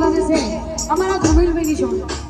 સાથે છે અમારા ધ્રુવીલભાઈની શોધ.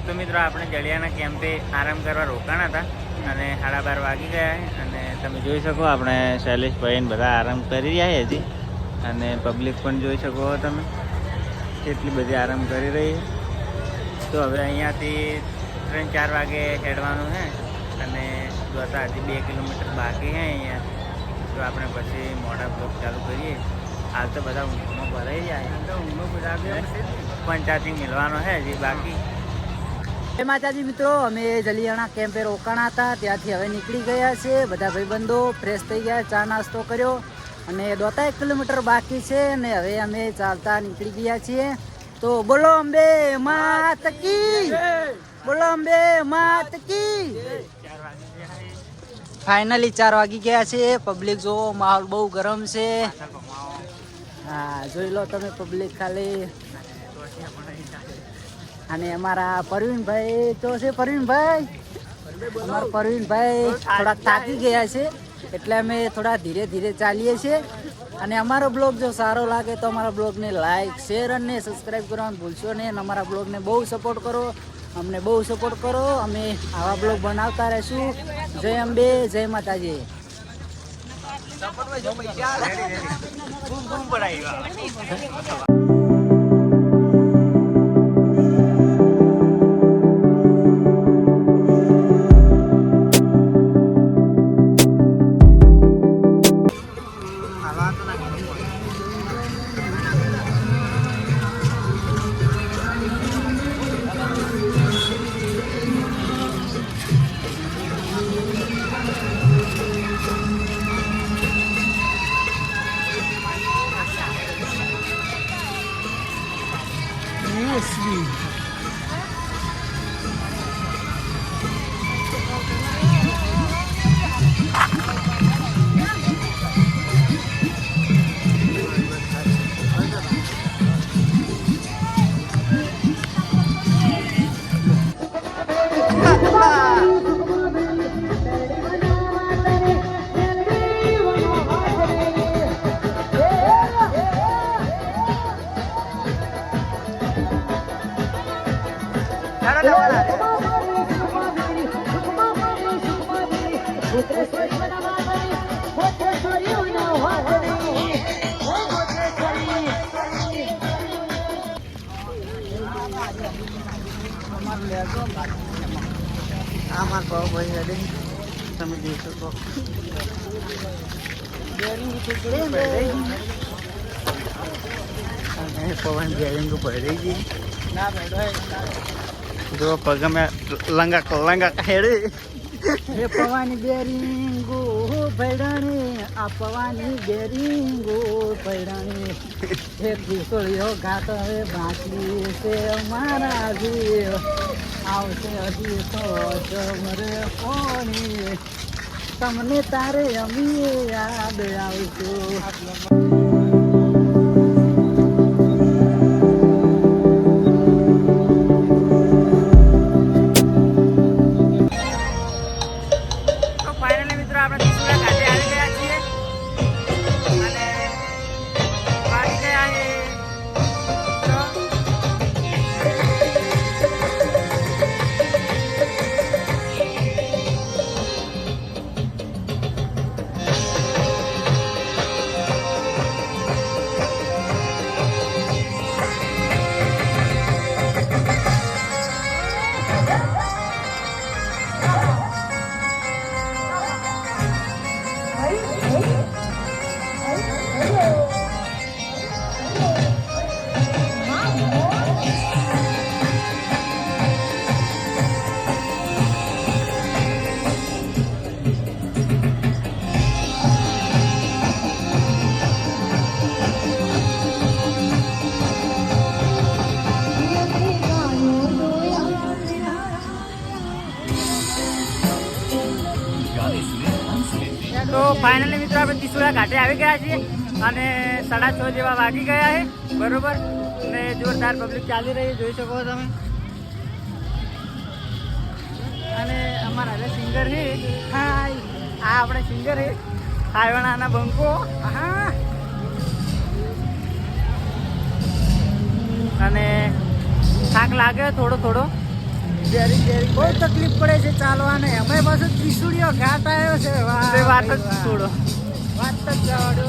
તો મિત્રો આપણે જડિયાના કેમ્પે આરામ કરવા રોકાણા હતા અને 12:30 વાગી ગયા અને તમે જોઈ શકો આપણે શૈલેષભાઈ બધા આરામ કરી રહ્યા છે હજી અને પબ્લિક પણ જોઈ શકો તમે કેટલી બધી આરામ કરી રહી છે. તો હવે અહીંયાથી 3-4 વાગે હેડવાનું છે અને જોતા હજી 2 કિલોમીટર બાકી છે અહીંયા. તો આપણે પછી મોટા બ્લોક ચાલુ કરીએ. હાલ તો બધા ઊંઘમાં ભરાઈ જાય તો ઊંઘમાં બધા પણ ચાર્જિંગ મિલવાનો છે હજી બાકી. જય માતાજી મિત્રો, અમે જલિયાણા કેમ્પે રોકાણા હતા ત્યાંથી હવે નીકળી ગયા છે. બધા ભાઈબંધો ફ્રેશ થઈ ગયા, ચા નાસ્તો કર્યો અને 1 કિલોમીટર બાકી છે અને હવે અમે ચાલતા નીકળી ગયા છીએ. તો બોલો અંબે માત કી, બોલો અંબે માત કી. ફાઇનલી 4 વાગી ગયા છે. પબ્લિક જો માહોલ બહુ ગરમ છે. હા જોઈ લો તમે પબ્લિક ખાલી. અને અમારા પરવીનભાઈ તો છે, પરવીનભાઈ અમારા પરવીનભાઈ થોડા થાકી ગયા છે એટલે અમે થોડા ધીરે ધીરે ચાલીએ છીએ. અને અમારો બ્લોગ જો સારો લાગે તો અમારા બ્લોગને લાઈક, શેર અને સબસ્ક્રાઈબ કરવાનું ભૂલશો નહીં. અને અમારા બ્લોગને બહુ સપોર્ટ કરો, અમને બહુ સપોર્ટ કરો. અમે આવા બ્લોગ બનાવતા રહીશું. જય અંબે, જય માતાજી. આમાં કહો ભાઈ રેડી તમે જોઈ શકો. પવન બેરિંગ ભરી ગઈ જો પગમે લંગા હેડી. હે પવાની બેરિંગો ભૈડાણી, આ પવાની બેરિંગો ભૈડાણી. હે કિશોરીઓ ઘાટ હવે બાકી છે મારા જીવ, આવશે હજી તો જમરે કોણી, તમને તારે અમી યાદ આવશું. ફાઇનલી મિત્રો આપણે ત્રિશુળા ઘાટે આવી ગયા છીએ અને 6:30 જેવા વાગી ગયા છે બરોબર. અને જોરદાર પબ્લિક ચાલી રહી જોઈ શકો તમે. અને અમારા હવે સિંગર છે હાય, આ આપણે સિંગર છે હાયવાણાના બંકો. હા અને થાક લાગે થોડો થોડો. બહુ તકલીફ પડે છે ચાલવાને. અમે પાછું ત્રિશુળીયો ઘાટ આવ્યો છે. વાત જ છોડો, વાત જ જવા દો.